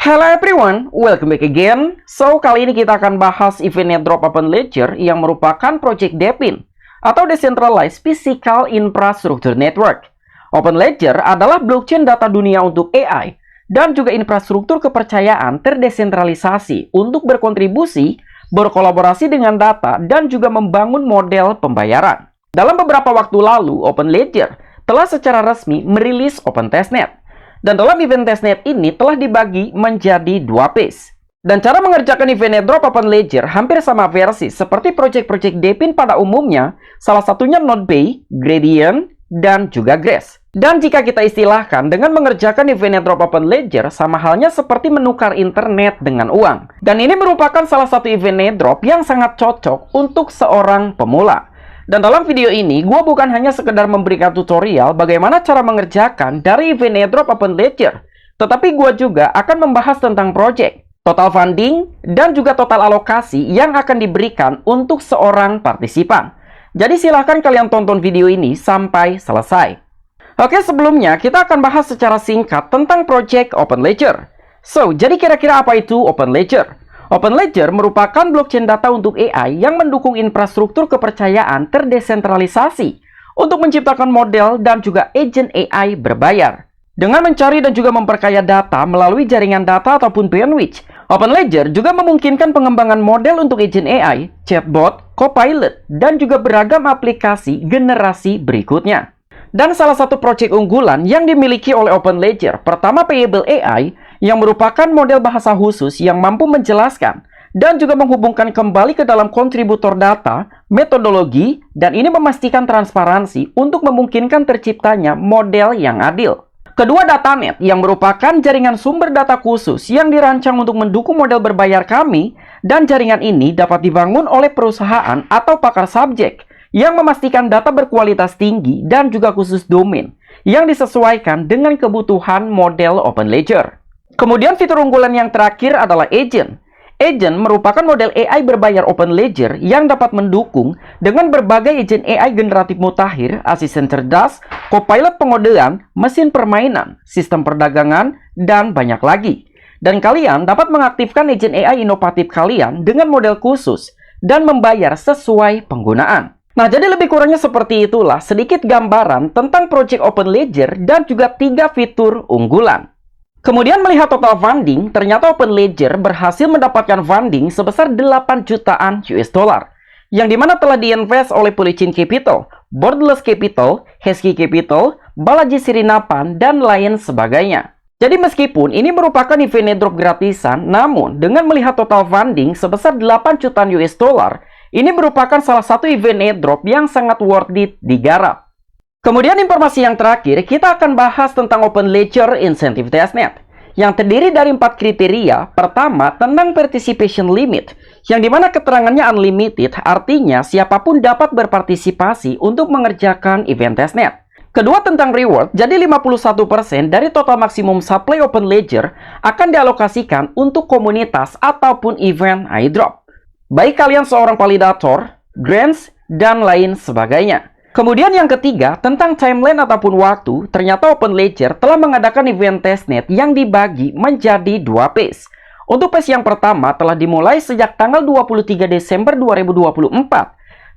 Hello everyone, welcome back again. So, kali ini kita akan bahas event airdrop Open Ledger yang merupakan project DePIN atau Decentralized Physical Infrastructure Network. Open Ledger adalah blockchain data dunia untuk AI dan juga infrastruktur kepercayaan terdesentralisasi untuk berkontribusi, berkolaborasi dengan data, dan juga membangun model pembayaran. Dalam beberapa waktu lalu, Open Ledger telah secara resmi merilis Open Testnet. Dan dalam event testnet ini telah dibagi menjadi dua phase. Dan cara mengerjakan event airdrop Open Ledger hampir sama versi seperti project-project DePIN pada umumnya, salah satunya NodePay, Gradient, dan juga Grace. Dan jika kita istilahkan dengan mengerjakan event airdrop Open Ledger sama halnya seperti menukar internet dengan uang. Dan ini merupakan salah satu event airdrop yang sangat cocok untuk seorang pemula. Dan dalam video ini, gue bukan hanya sekedar memberikan tutorial bagaimana cara mengerjakan dari event airdrop Open Ledger, tetapi gue juga akan membahas tentang project, total funding, dan juga total alokasi yang akan diberikan untuk seorang partisipan. Jadi silahkan kalian tonton video ini sampai selesai. Oke, sebelumnya kita akan bahas secara singkat tentang project Open Ledger. So, jadi kira-kira apa itu Open Ledger? Open Ledger merupakan blockchain data untuk AI yang mendukung infrastruktur kepercayaan terdesentralisasi untuk menciptakan model dan juga agent AI berbayar. Dengan mencari dan juga memperkaya data melalui jaringan data ataupun bandwidth, Open Ledger juga memungkinkan pengembangan model untuk agent AI, chatbot, copilot, dan juga beragam aplikasi generasi berikutnya. Dan salah satu proyek unggulan yang dimiliki oleh Open Ledger, pertama Payable AI, yang merupakan model bahasa khusus yang mampu menjelaskan dan juga menghubungkan kembali ke dalam kontributor data, metodologi, dan ini memastikan transparansi untuk memungkinkan terciptanya model yang adil. Kedua, Datanet yang merupakan jaringan sumber data khusus yang dirancang untuk mendukung model berbayar kami, dan jaringan ini dapat dibangun oleh perusahaan atau pakar subjek yang memastikan data berkualitas tinggi dan juga khusus domain yang disesuaikan dengan kebutuhan model Open Ledger. Kemudian fitur unggulan yang terakhir adalah Agent. Agent merupakan model AI berbayar Open Ledger yang dapat mendukung dengan berbagai agent AI generatif mutakhir, asisten cerdas, copilot pengodean, mesin permainan, sistem perdagangan, dan banyak lagi. Dan kalian dapat mengaktifkan agent AI inovatif kalian dengan model khusus dan membayar sesuai penggunaan. Nah, jadi lebih kurangnya seperti itulah sedikit gambaran tentang project Open Ledger dan juga 3 fitur unggulan. Kemudian melihat total funding, ternyata Open Ledger berhasil mendapatkan funding sebesar 8 jutaan US dollar, yang dimana telah diinvest oleh Polychain Capital, Borderless Capital, Hesky Capital, Balaji Sirinapan, dan lain sebagainya. Jadi meskipun ini merupakan event airdrop gratisan, namun dengan melihat total funding sebesar 8 jutaan US dollar, ini merupakan salah satu event airdrop yang sangat worth it digarap. Kemudian informasi yang terakhir, kita akan bahas tentang Open Ledger Incentive Testnet, yang terdiri dari 4 kriteria. Pertama, tentang participation limit, yang dimana keterangannya unlimited, artinya siapapun dapat berpartisipasi untuk mengerjakan event testnet. Kedua, tentang reward, jadi 51% dari total maksimum supply Open Ledger akan dialokasikan untuk komunitas ataupun event airdrop, baik kalian seorang validator, grants, dan lain sebagainya. Kemudian yang ketiga, tentang timeline ataupun waktu, ternyata Open Ledger telah mengadakan event testnet yang dibagi menjadi 2 phase. Untuk phase yang pertama telah dimulai sejak tanggal 23 Desember 2024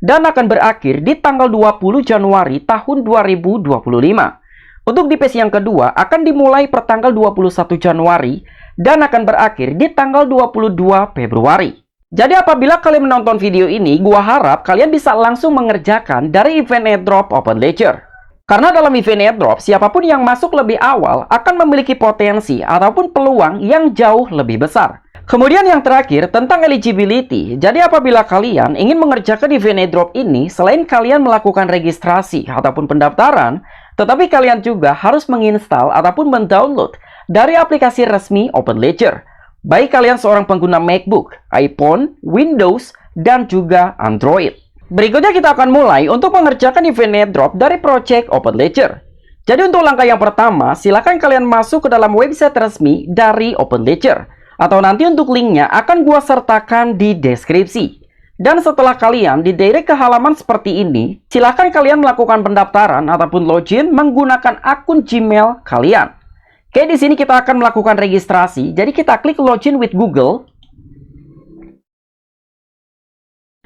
dan akan berakhir di tanggal 20 Januari tahun 2025. Untuk di phase yang kedua akan dimulai per tanggal 21 Januari dan akan berakhir di tanggal 22 Februari. Jadi apabila kalian menonton video ini, gua harap kalian bisa langsung mengerjakan dari event airdrop Open Ledger. Karena dalam event airdrop, siapapun yang masuk lebih awal akan memiliki potensi ataupun peluang yang jauh lebih besar. Kemudian yang terakhir, tentang eligibility. Jadi apabila kalian ingin mengerjakan event airdrop ini, selain kalian melakukan registrasi ataupun pendaftaran, tetapi kalian juga harus menginstal ataupun mendownload dari aplikasi resmi Open Ledger, baik kalian seorang pengguna MacBook, iPhone, Windows, dan juga Android. Berikutnya kita akan mulai untuk mengerjakan event airdrop dari project Open Ledger. Jadi untuk langkah yang pertama, silakan kalian masuk ke dalam website resmi dari Open Ledger, atau nanti untuk linknya akan gua sertakan di deskripsi. Dan setelah kalian didirect ke halaman seperti ini, silakan kalian melakukan pendaftaran ataupun login menggunakan akun Gmail kalian. Oke, di sini kita akan melakukan registrasi. Jadi kita klik login with Google.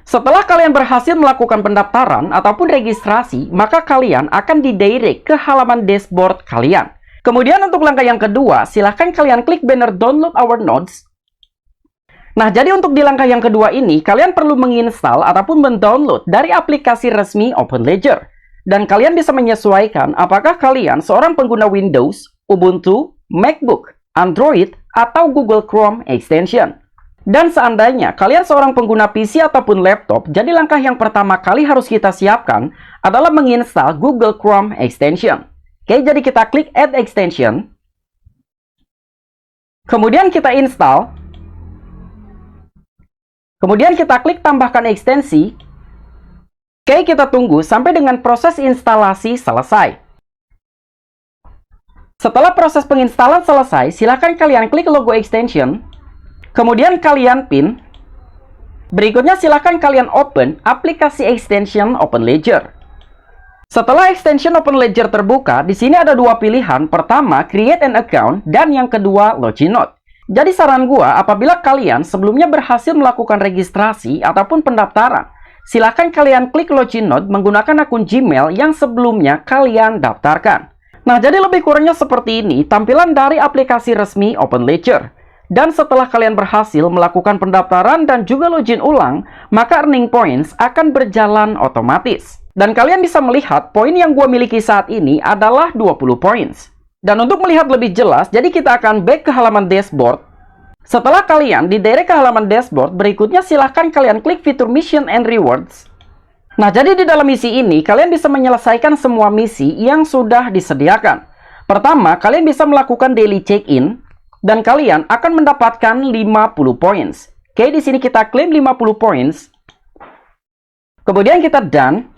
Setelah kalian berhasil melakukan pendaftaran ataupun registrasi, maka kalian akan didirect ke halaman dashboard kalian. Kemudian untuk langkah yang kedua, silahkan kalian klik banner download our nodes. Nah, jadi untuk di langkah yang kedua ini, kalian perlu menginstal ataupun mendownload dari aplikasi resmi OpenLedger. Dan kalian bisa menyesuaikan apakah kalian seorang pengguna Windows, Ubuntu, MacBook, Android, atau Google Chrome extension. Dan seandainya kalian seorang pengguna PC ataupun laptop, jadi langkah yang pertama kali harus kita siapkan adalah menginstal Google Chrome extension. Oke, jadi kita klik Add Extension. Kemudian kita install. Kemudian kita klik Tambahkan ekstensi. Oke, kita tunggu sampai dengan proses instalasi selesai. Setelah proses penginstalan selesai, silakan kalian klik logo extension. Kemudian kalian pin. Berikutnya silakan kalian open aplikasi extension OpenLedger. Setelah extension OpenLedger terbuka, di sini ada dua pilihan. Pertama, create an account, dan yang kedua, login node. Jadi saran gua, apabila kalian sebelumnya berhasil melakukan registrasi ataupun pendaftaran, silakan kalian klik login node menggunakan akun Gmail yang sebelumnya kalian daftarkan. Nah, jadi lebih kurangnya seperti ini tampilan dari aplikasi resmi OpenLedger. Dan setelah kalian berhasil melakukan pendaftaran dan juga login ulang, maka earning points akan berjalan otomatis. Dan kalian bisa melihat poin yang gue miliki saat ini adalah 20 points. Dan untuk melihat lebih jelas, jadi kita akan back ke halaman dashboard. Setelah kalian didirect ke halaman dashboard, berikutnya silahkan kalian klik fitur Mission and Rewards. Nah, jadi di dalam misi ini, kalian bisa menyelesaikan semua misi yang sudah disediakan. Pertama, kalian bisa melakukan daily check-in, dan kalian akan mendapatkan 50 points. Oke, di sini kita klaim 50 points. Kemudian kita done.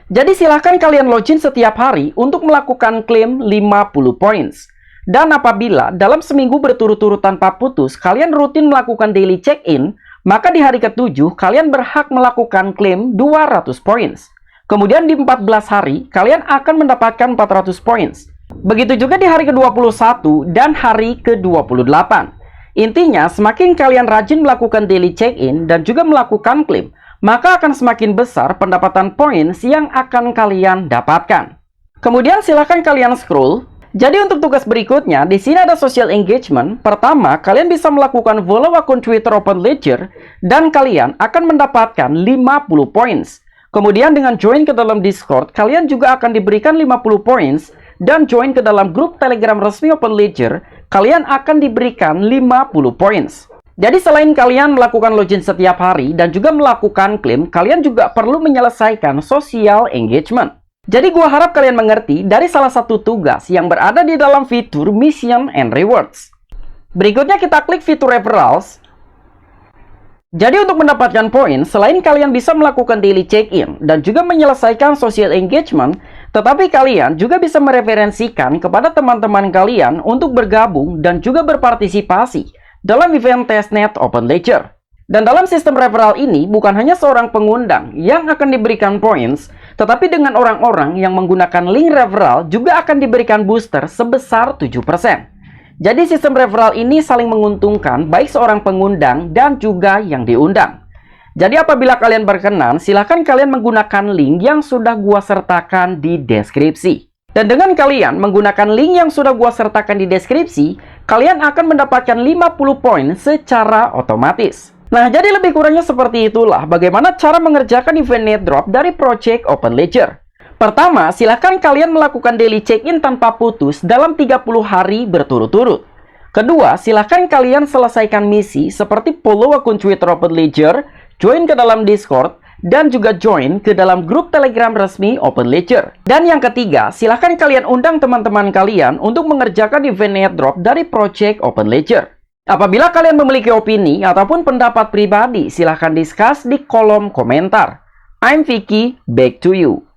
Jadi silahkan kalian login setiap hari untuk melakukan klaim 50 points. Dan apabila dalam seminggu berturut-turut tanpa putus, kalian rutin melakukan daily check-in, maka di hari ke-7 kalian berhak melakukan klaim 200 points. Kemudian di 14 hari, kalian akan mendapatkan 400 points. Begitu juga di hari ke-21 dan hari ke-28. Intinya, semakin kalian rajin melakukan daily check-in dan juga melakukan klaim, maka akan semakin besar pendapatan points yang akan kalian dapatkan. Kemudian silahkan kalian scroll. Jadi untuk tugas berikutnya, di sini ada social engagement. Pertama, kalian bisa melakukan follow akun Twitter OpenLedger dan kalian akan mendapatkan 50 points. Kemudian dengan join ke dalam Discord, kalian juga akan diberikan 50 points. Dan join ke dalam grup Telegram resmi OpenLedger, kalian akan diberikan 50 points. Jadi selain kalian melakukan login setiap hari dan juga melakukan klaim, kalian juga perlu menyelesaikan social engagement. Jadi gua harap kalian mengerti dari salah satu tugas yang berada di dalam fitur Mission and Rewards. Berikutnya kita klik fitur Referrals. Jadi untuk mendapatkan poin, selain kalian bisa melakukan daily check-in dan juga menyelesaikan social engagement, tetapi kalian juga bisa mereferensikan kepada teman-teman kalian untuk bergabung dan juga berpartisipasi dalam event testnet OpenLedger. Dan dalam sistem referral ini, bukan hanya seorang pengundang yang akan diberikan points, tetapi dengan orang-orang yang menggunakan link referral juga akan diberikan booster sebesar 7%. Jadi sistem referral ini saling menguntungkan baik seorang pengundang dan juga yang diundang. Jadi apabila kalian berkenan, silahkan kalian menggunakan link yang sudah gua sertakan di deskripsi. Dan dengan kalian menggunakan link yang sudah gua sertakan di deskripsi, kalian akan mendapatkan 50 poin secara otomatis. Nah, jadi lebih kurangnya seperti itulah bagaimana cara mengerjakan event net drop dari project OpenLedger. Pertama, silahkan kalian melakukan daily check-in tanpa putus dalam 30 hari berturut-turut. Kedua, silahkan kalian selesaikan misi seperti follow akun Twitter OpenLedger, join ke dalam Discord, dan juga join ke dalam grup Telegram resmi OpenLedger. Dan yang ketiga, silahkan kalian undang teman-teman kalian untuk mengerjakan event net drop dari project OpenLedger. Apabila kalian memiliki opini ataupun pendapat pribadi, silahkan discuss di kolom komentar. I'm Vicky, back to you.